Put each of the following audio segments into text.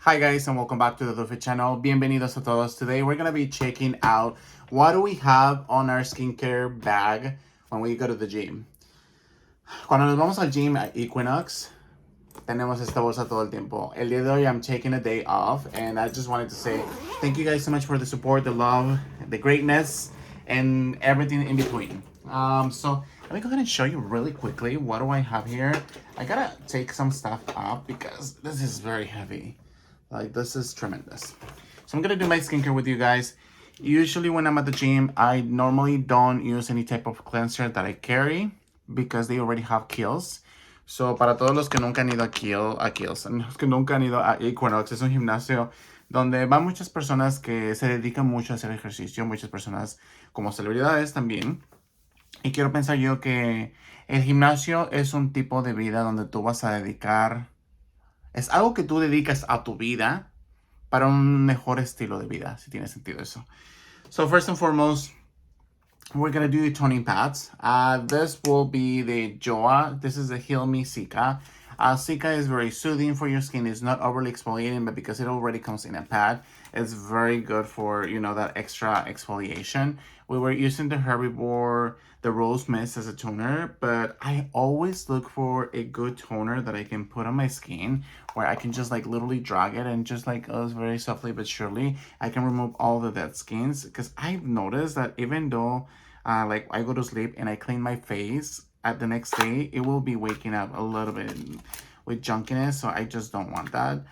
Hi guys and welcome back to the Duffy channel. Bienvenidos a todos. Today we're going to be checking out what do we have on our skincare bag when we go to the gym. Cuando nos vamos al gym at Equinox, tenemos esta bolsa todo el tiempo. El día de hoy I'm taking a day off and I just wanted to say thank you guys so much for the support, the love, the greatness, and everything in between. So let me go ahead and show you really quickly what do I have here. I gotta take some stuff up because this is very heavy. Like, this is tremendous. So I'm gonna do my skincare with you guys. Usually when I'm at the gym, I normally don't use any type of cleanser that I carry because they already have Kiehl's. So para todos los que nunca han ido a Kiehl's, los que nunca han ido a Equinox, es un gimnasio donde van muchas personas que se dedican mucho a hacer ejercicio, muchas personas como celebridades también. Y quiero pensar yo que el gimnasio es un tipo de vida donde tú vas a dedicar, es algo que tú dedicas a tu vida para un mejor estilo de vida, si tiene sentido eso. So first and foremost, we're going to do toning pads. This will be the Joa. This is the Heal Me Cica. Cica is very soothing for your skin. It's not overly exfoliating, but because it already comes in a pad, it's very good for, you know, that extra exfoliation. We were using the Herbivore, the Rose Mist as a toner, but I always look for a good toner that I can put on my skin where I can just like literally drag it and just like very softly but surely I can remove all the dead skins, because I've noticed that even though like I go to sleep and I clean my face, at the next day it will be waking up a little bit with junkiness, so I just don't want that.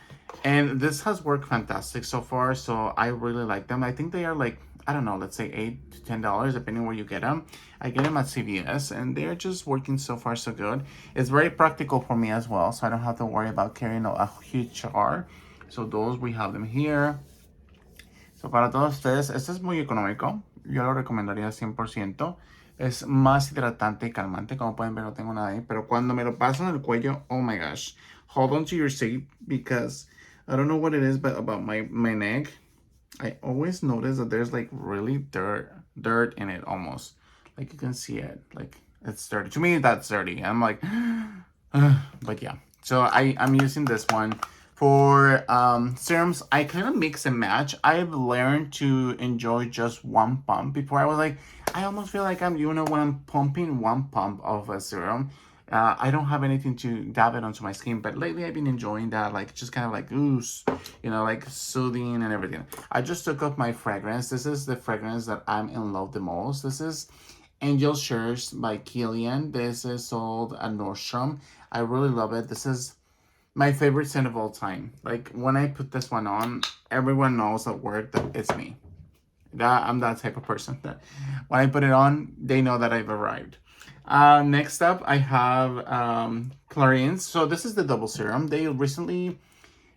And this has worked fantastic so far, so I really like them. I think they are like, I don't know, let's say $8 to $10 depending where you get them. I get them at CVS and they're just working so far so good. It's very practical for me as well, so I don't have to worry about carrying a huge jar. So those, we have them here. So para todos ustedes, este es muy económico. Yo lo recomendaría 100%. Es más hidratante y calmante. Como pueden ver, no tengo nada ahí. Pero cuando me lo paso en el cuello, oh my gosh. Hold on to your seat because I don't know what it is, but about my neck, I always notice that there's like really dirt in it almost. Like you can see it. Like it's dirty. To me, that's dirty. I'm like, but yeah. So I'm using this one. For serums, I kind of mix and match. I've learned to enjoy just one pump. Before I was like, I almost feel like I'm, you know, when I'm pumping one pump of a serum, I don't have anything to dab it onto my skin. But lately I've been enjoying that, like just kind of like, ooh, you know, like soothing and everything. I just took up my fragrance. This is the fragrance that I'm in love the most. This is Angel Shirts by Kilian. This is sold at Nordstrom. I really love it. This is my favorite scent of all time. Like when I put this one on, everyone knows at work that it's me. I'm that type of person that when I put it on, they know that I've arrived. Next up, I have Clarins. So this is the double serum. They recently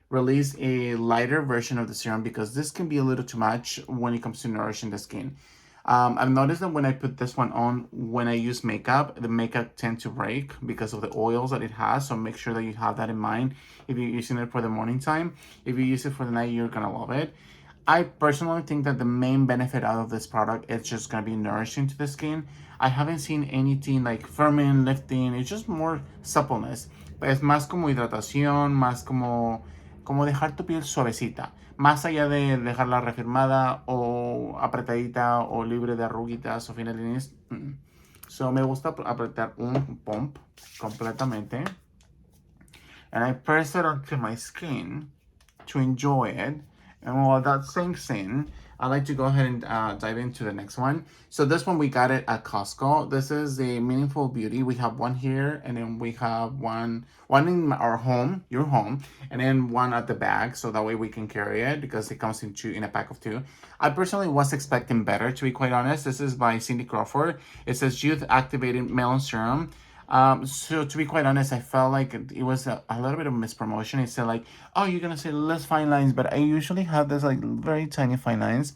released a lighter version of the serum because this can be a little too much when it comes to nourishing the skin. I've noticed that when I put this one on, when I use makeup, the makeup tends to break because of the oils that it has. So make sure that you have that in mind if you're using it for the morning time. If you use it for the night, you're gonna love it. I personally think that the main benefit out of this product is just gonna be nourishing to the skin. I haven't seen anything like firming, lifting. It's just more suppleness. But es más como hidratación, más como dejar tu piel suavecita. Más allá de dejarla reafirmada o apretadita o libre de arruguitas o fines de líneas. So me gusta apretar un pump completamente. And I press it onto my skin to enjoy it. And while that sinks in, I like to go ahead and dive into the next one. So this one, we got it at Costco. This is the Meaningful Beauty. We have one here, and then we have one in our home, your home, and then one at the bag, so that way we can carry it because it comes in a pack of 2. I personally was expecting better, to be quite honest. This is by Cindy Crawford. It says Youth Activated Melon Serum. So to be quite honest, I felt like it was a little bit of mispromotion. It said like, oh, you're gonna say less fine lines, but I usually have this like very tiny fine lines.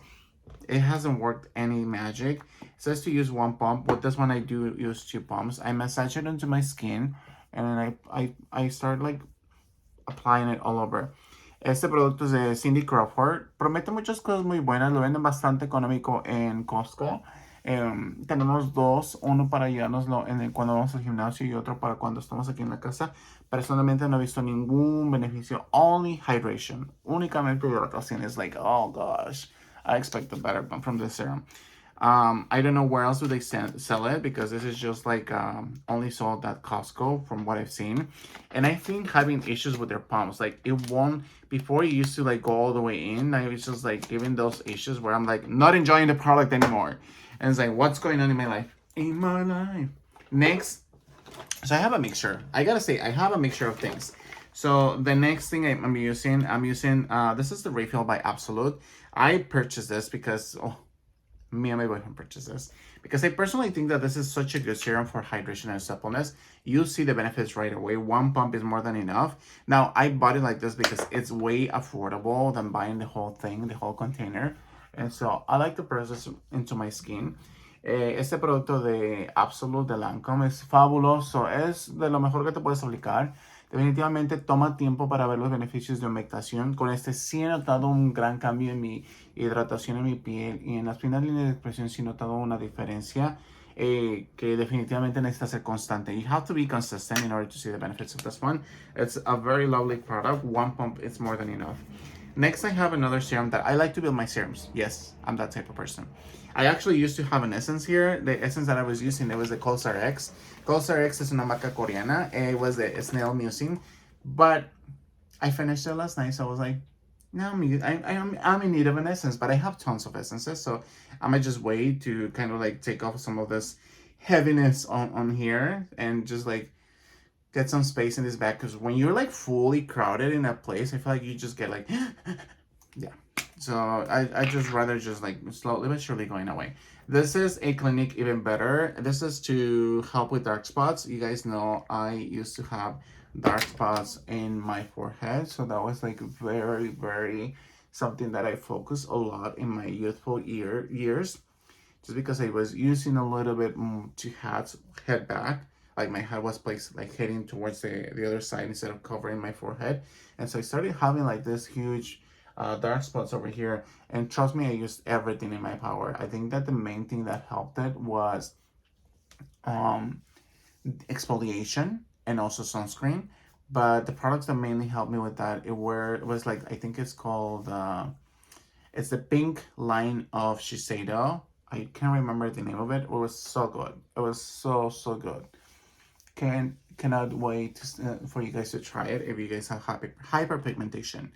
It hasn't worked any magic. It says to use one pump. With this one, I do use 2 pumps. I massage it into my skin, and then I start like applying it all over. Este producto es de Cindy Crawford. Promete muchas cosas muy buenas. Lo venden bastante económico en Costco. Tenemos dos, uno para llevárnoslo cuando vamos al gimnasio y otro para cuando estamos aquí en la casa. Personalmente no he visto ningún beneficio. Only hydration. Únicamente hidratación. Is like, oh gosh, I expected better from this serum. I don't know where else do they sell it, because this is just like only sold at Costco from what I've seen. And I think having issues with their pumps, like it won't, before it used to like go all the way in, I was just like giving those issues where I'm like not enjoying the product anymore. And it's like, what's going on in my life? In my life. Next, so I have a mixture. I gotta say, I have a mixture of things. So the next thing I'm using, this is the refill by Absolute. I purchased this because, me and my boyfriend purchased this because I personally think that this is such a good serum for hydration and suppleness. You see the benefits right away. One pump is more than enough. Now, I bought it like this because it's way affordable than buying the whole thing, the whole container. And so I like to put this into my skin. Este producto de Absolute de Lancome es fabuloso. Es de lo mejor que te puedes aplicar. Definitivamente toma tiempo para ver los beneficios de humectación. Con este sí he notado un gran cambio en mi hidratación en mi piel, y en las primeras líneas de expresión sí he notado una diferencia que definitivamente necesita ser constante. You have to be consistent in order to see the benefits of this one. It's a very lovely product. One pump is more than enough. Next, I have another serum that I like to build my serums. Yes, I'm that type of person. I actually used to have an essence here. The essence that I was using, it was the Colsar X. Colsar X is una marca coreana. It was the snail mucin. But I finished it last night, so I was like, no, I'm in need of an essence, but I have tons of essences, so I might just wait to kind of like take off some of this heaviness on here and just like get some space in this bag, because when you're like fully crowded in a place, I feel like you just get like yeah. So I just rather just like slowly but surely going away. This is a Clinique Even Better. This is to help with dark spots. You guys know I used to have dark spots in my forehead, so that was like very something that I focused a lot in my youthful years, just because I was using a little bit to head back, like my head was placed like heading towards the other side instead of covering my forehead. And so I started having like this huge dark spots over here, and trust me, I used everything in my power. I think that the main thing that helped it was exfoliation and also sunscreen. But the products that mainly helped me with that, it was like, I think it's called it's the pink line of Shiseido. I can't remember the name of it. It was so good. It was so good. Cannot wait for you guys to try it if you guys have hyperpigmentation.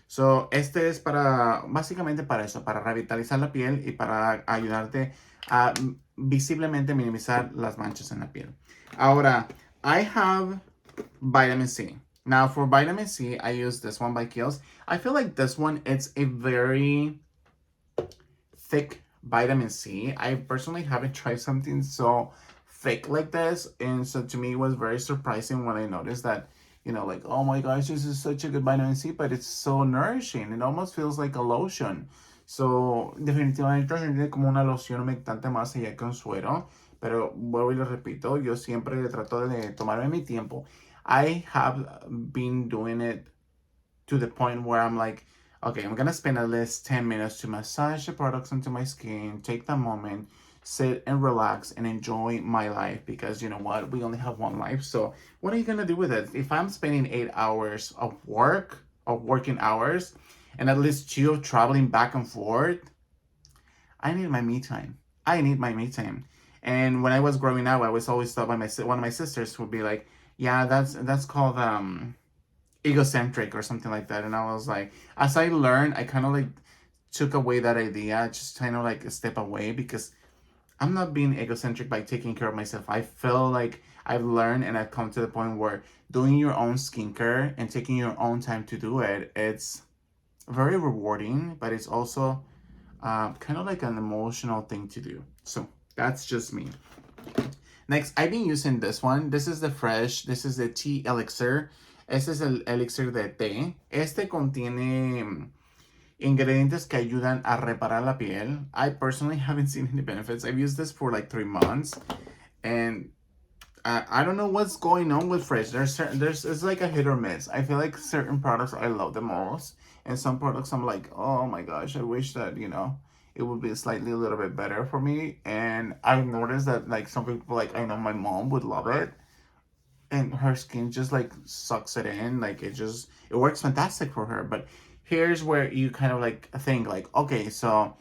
So, este es básicamente para eso, para revitalizar la piel y para ayudarte a visiblemente minimizar las manchas en la piel. Ahora, I have vitamin C. Now, for vitamin C, I use this one by Kiehl's. I feel like this one, it's a very thick vitamin C. I personally haven't tried something so thick like this, and so to me it was very surprising when I noticed that, you know, like, oh my gosh, this is such a good vitamin C, but it's so nourishing. It almost feels like a lotion. So, definitivamente se siente como una loción humectante más allá que un suero. Pero vuelvo y lo repito, yo siempre trato de tomarme mi tiempo. I have been doing it to the point where I'm like, okay, I'm gonna spend at least 10 minutes to massage the products into my skin, take the moment, sit and relax and enjoy my life, because you know what, we only have one life. So what are you gonna do with it? If I'm spending 8 hours of working hours, and at least 2 of traveling back and forth, I need my me time. And when I was growing up, I was always thought by one of my sisters would be like, yeah, that's called egocentric or something like that. And I was like, as I learned, I kind of like took away that idea, just kind of like a step away, because I'm not being egocentric by taking care of myself. I feel like I've learned and I've come to the point where doing your own skincare and taking your own time to do it, it's very rewarding, but it's also kind of like an emotional thing to do. So that's just me. Next, I've been using this one. This is the tea elixir. Este es el elixir de té. Este contiene ingredientes que ayudan a reparar la piel. I personally haven't seen any benefits. I've used this for like 3 months, and I don't know what's going on with Fresh. It's like a hit or miss. I feel like certain products I love the most, and some products I'm like, oh my gosh, I wish that, you know, it would be slightly a little bit better for me. And I've noticed that like some people, like I know my mom would love it, and her skin just like sucks it in. Like it works fantastic for her. But here's where you kind of like think like, okay, so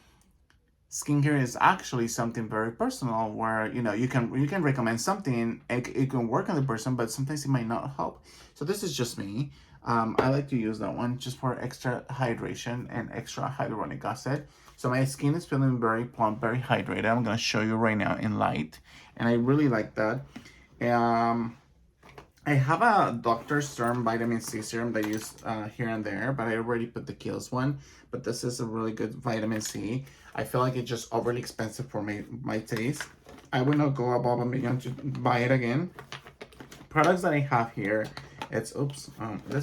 skincare is actually something very personal where you can recommend something, it can work on the person, but sometimes it might not help. So this is just me. I like to use that one just for extra hydration and extra hyaluronic acid. So my skin is feeling very plump, very hydrated. I'm gonna show you right now in light, and I really like that. um I have a Dr. Serum vitamin C serum that I use here and there, but I already put the Kiehl's one. But this is a really good vitamin C. I feel like it's just overly expensive for my taste. I will not go above a million to buy it again. Products that I have here, this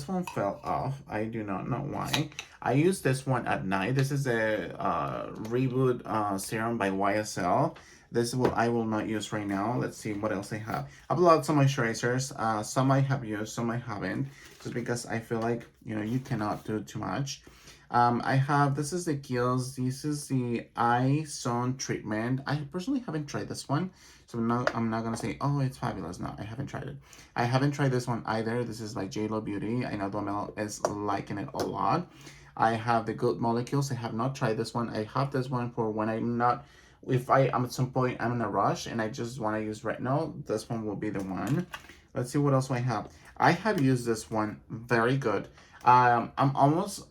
one fell off. I do not know why. I use this one at night. This is a Reboot serum by YSL. This I will not use right now. Let's see what else I have. I have lots of moisturizers. Some I have used, some I haven't, just because I feel like you cannot do too much. This is the Kiehl's. This is the eye zone treatment. I personally haven't tried this one, so I'm not gonna say, oh, it's fabulous. No, I haven't tried it. I haven't tried this one either. This is by JLo Beauty. I know Domel is liking it a lot. I have the Good Molecules. I have not tried this one. I have this one for when I'm not, if I am at some point I'm in a rush and I just want to use retinol. This one will be the one. Let's see what else I have. I have used this one. Very good. I'm almost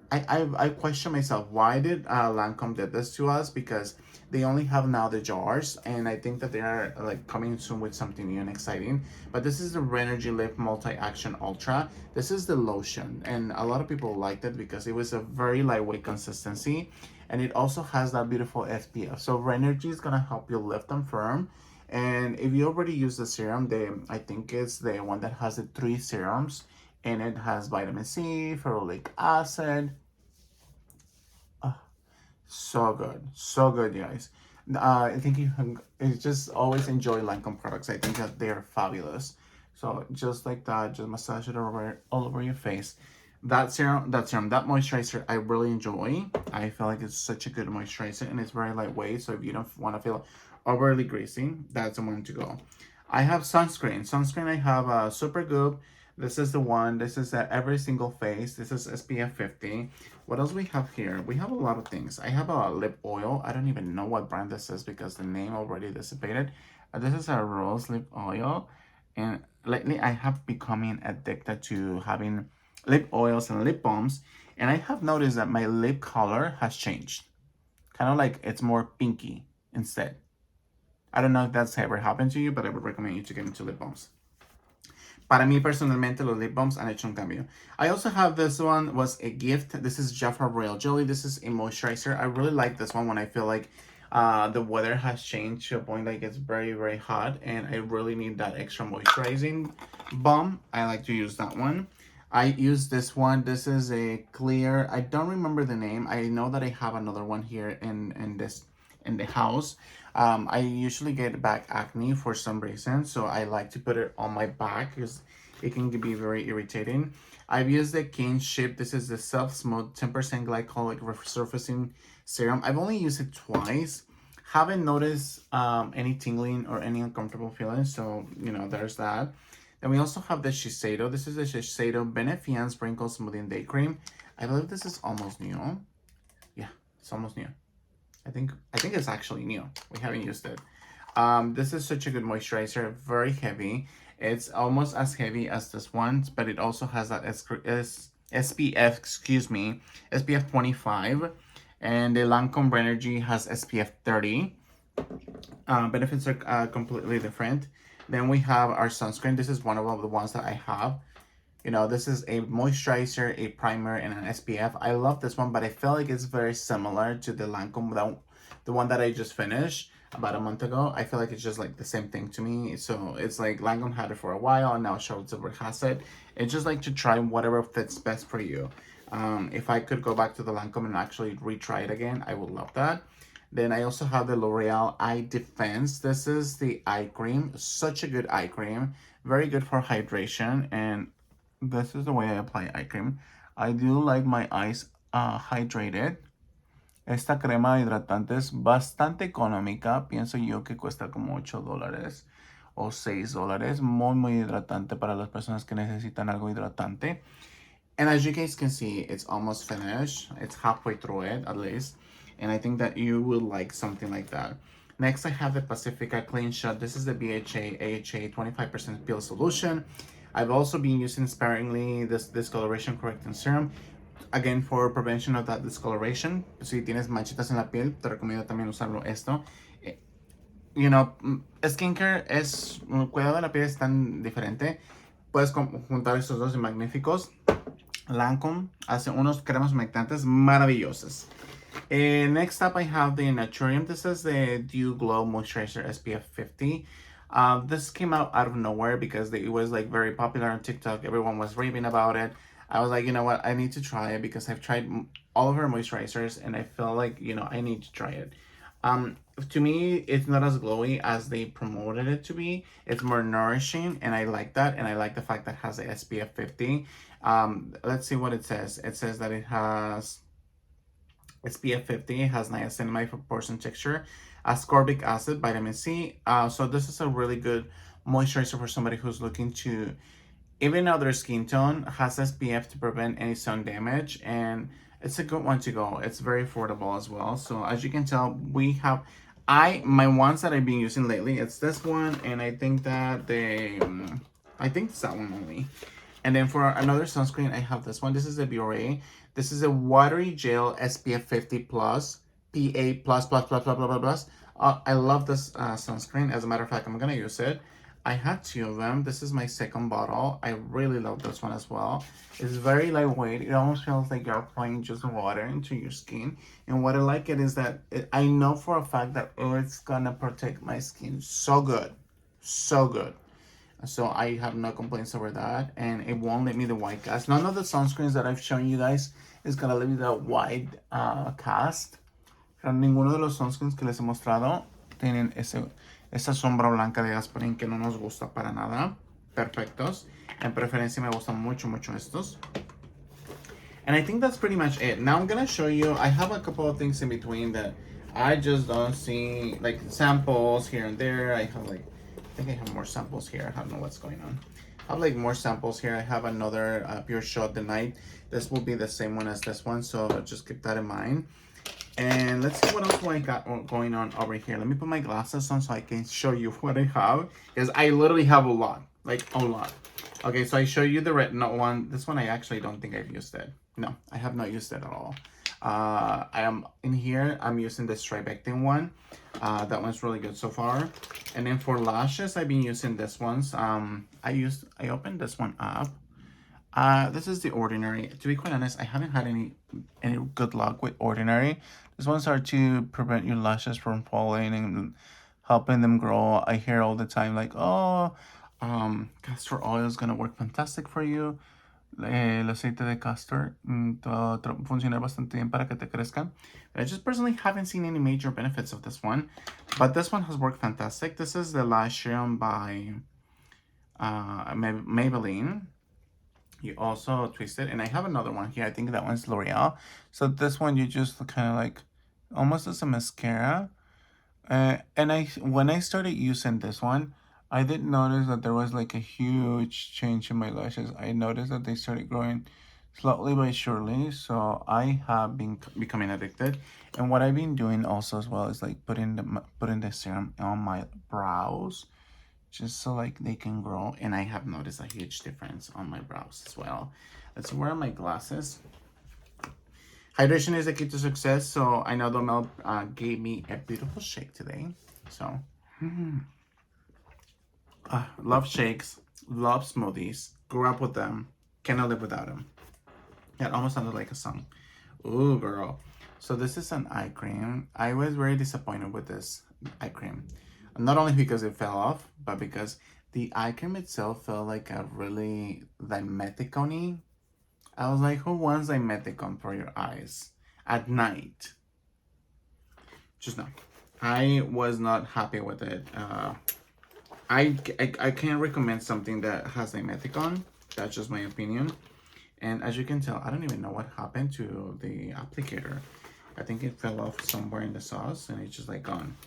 I question myself, why did Lancome did this to us? Because they only have now the jars, and I think that they are like coming soon with something new and exciting. But this is the Renergy Lift Multi-Action Ultra. This is the lotion, and a lot of people liked it because it was a very lightweight consistency, and it also has that beautiful SPF. So Renergy is gonna help you lift and firm. And if you already use the serum, I think it's the one that has the 3 serums, and it has vitamin C, ferulic acid. So good, guys. I think you just always enjoy Lancome products. I think that they're fabulous. So just like that, just massage it all over your face. That moisturizer, I really enjoy. I feel like it's such a good moisturizer, and it's very lightweight. So if you don't want to feel overly greasy, that's the one to go. I have sunscreen. Sunscreen, I have Supergoop. This is the one. This is every single face. This is SPF 50. What else we have here? We have a lot of things. I have a lip oil. I don't even know what brand this is because the name already dissipated. This is a rose lip oil. And lately I have becoming addicted to having lip oils and lip balms. And I have noticed that my lip color has changed. Kind of like it's more pinky instead. I don't know if that's ever happened to you, but I would recommend you to get into lip balms. Para mí personalmente los lip balms han hecho un cambio. I also have this one, was a gift. This is Jaffa Royal Jelly. This is a moisturizer. I really like this one when I feel like the weather has changed to a point like it's very, very hot and I really need that extra moisturizing balm. I like to use that one. I use this one. This is a clear, I don't remember the name. I know that I have another one here in the house. I usually get back acne for some reason, so I like to put it on my back because it can be very irritating. I've used the Kinship. This is the Self Smooth 10% glycolic resurfacing serum. I've only used it twice. Haven't noticed any tingling or any uncomfortable feelings, so there's that. Then we also have the Shiseido. This is the Shiseido Benefiance Sprinkle Smoothing Day Cream. I believe this is almost new. Yeah, it's almost new. I think it's actually new. We haven't used it. This is such a good moisturizer, very heavy. It's almost as heavy as this one, but it also has that SPF, SPF 25. And the Lancome Renergy has SPF 30. Benefits are completely different. Then we have our sunscreen. This is one of the ones that I have. This is a moisturizer, a primer, and an SPF. I love this one, but I feel like it's very similar to the Lancome, the one that I just finished about a month ago. I feel like it's just like the same thing to me. So it's like Lancome had it for a while, and now Charlotte Tilbury has it. It's just like to try whatever fits best for you. If I could go back to the Lancome and actually retry it again, I would love that. Then I also have the L'Oreal Eye Defense. This is the eye cream. Such a good eye cream. Very good for hydration, and this is the way I apply eye cream. I do like my eyes hydrated, Esta crema hidratante es bastante económica. Pienso yo que cuesta como $8 o $6. Muy hidratante para las personas que necesitan algo hidratante. And as you guys can see, it's almost finished. It's halfway through it, at least. And I think that you will like something like that. Next, I have the Pacifica Clean Shot. This is the BHA AHA 25% peel solution. I've also been using sparingly this discoloration correcting serum. Again, for prevention of that discoloration. Si tienes manchitas en la piel, te recomiendo también usarlo esto. You know, skincare es, cuidado de la piel es tan diferente. Puedes juntar estos dos magníficos. Lancome hace unos cremas humectantes maravillosos. Next up, I have the Naturium. This is the Dew Glow Moisturizer SPF 50. This came out of nowhere because it was like very popular on TikTok. Everyone was raving about it. I was like, you know what? I need to try it because I've tried all of her moisturizers and I feel like, you know, I need to try it. To me, it's not as glowy as they promoted it to be. It's more nourishing, and I like that. And I like the fact that it has the SPF 50. Let's see what it says. It says that it has SPF 50. It has niacinamide for portion texture, ascorbic acid, vitamin C. So this is a really good moisturizer for somebody who's looking to, even though their skin tone has SPF to prevent any sun damage, and it's a good one to go. It's very affordable as well. So as you can tell, we have my ones that I've been using lately. It's this one, and I think that I think it's that one only. And then for another sunscreen, I have this one. This is the Biore. This is a watery gel SPF 50 plus PA plus plus plus plus plus plus plus. I love this sunscreen. As a matter of fact, I'm gonna use it. I had two of them. This is my second bottle. I really love this one as well. It's very lightweight. It almost feels like you're applying just water into your skin. And what I like it is that I know for a fact that it's gonna protect my skin so good. So good. So I have no complaints over that. And it won't let me the white cast. None of the sunscreens that I've shown you guys is gonna leave me the white cast. Pero ninguno de los sunscreens que les he mostrado tienen esa sombra blanca de aspirin que no nos gusta para nada. Perfectos. En preferencia me gustan mucho estos. And I think that's pretty much it. Now I'm gonna show you, I have a couple of things in between that I just don't see, like samples here and there. I think I have more samples here. I don't know what's going on. I have like more samples here. I have another Pure Shot the Night. This will be the same one as this one, so just keep that in mind. And let's see what else I got going on over here. Let me put my glasses on so I can show you what I have. Because I literally have a lot. Like, a lot. Okay, so I show you the retinol one. This one I actually don't think I've used it. No, I have not used it at all. I am in here. I'm using the Strivectin one. That one's really good so far. And then for lashes, I've been using this ones. I opened this one up. This is the Ordinary. To be quite honest, I haven't had any good luck with Ordinary. These ones are to prevent your lashes from falling and helping them grow. I hear all the time like, oh, castor oil is gonna work fantastic for you. El aceite de castor funciona bastante bien para que te crezcan. I just personally haven't seen any major benefits of this one, but this one has worked fantastic. This is the Lash Serum by Maybelline. You also twist it, and I have another one here. I think that one's L'Oreal. So this one you just kind of like almost as a mascara. And when I started using this one, I did notice that there was like a huge change in my lashes. I noticed that they started growing slowly but surely. So I have been becoming addicted. And what I've been doing also as well is like putting the serum on my brows, just so like they can grow. And I have noticed a huge difference on my brows as well. Let's wear my glasses. Hydration is the key to success. So I know Domel gave me a beautiful shake today. So love shakes, love smoothies, grew up with them, cannot live without them. It almost sounded like a song. Ooh, girl. So this is an eye cream. I was very disappointed with this eye cream. Not only because it fell off, but because the eye cream itself felt like a really dimeticone. I was like, who wants dimeticone for your eyes at night? Just no. I was not happy with it. I can't recommend something that has dimeticone. That's just my opinion. And as you can tell, I don't even know what happened to the applicator. I think it fell off somewhere in the sauce and it's just like gone.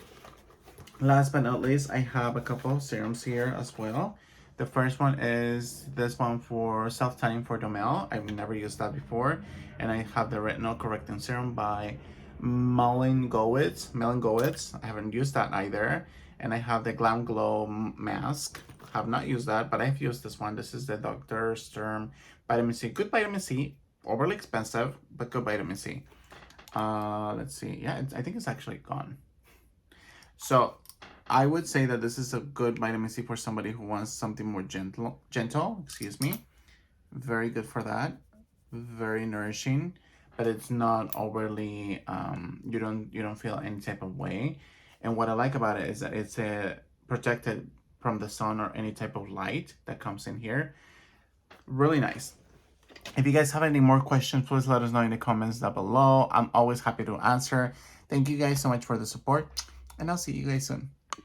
Last but not least, I have a couple of serums here as well. The first one is this one for self-tanning for Domel. I've never used that before. And I have the Retinol Correcting Serum by Melangowitz. I haven't used that either. And I have the Glam Glow Mask. Have not used that, but I've used this one. This is the Dr. Sturm Vitamin C. Good vitamin C. Overly expensive, but good vitamin C. Let's see. Yeah, I think it's actually gone. So I would say that this is a good vitamin C for somebody who wants something more gentle, excuse me. Very good for that. Very nourishing, but it's not overly, you don't feel any type of way. And what I like about it is that it's protected from the sun or any type of light that comes in here. Really nice. If you guys have any more questions, please let us know in the comments down below. I'm always happy to answer. Thank you guys so much for the support, and I'll see you guys soon.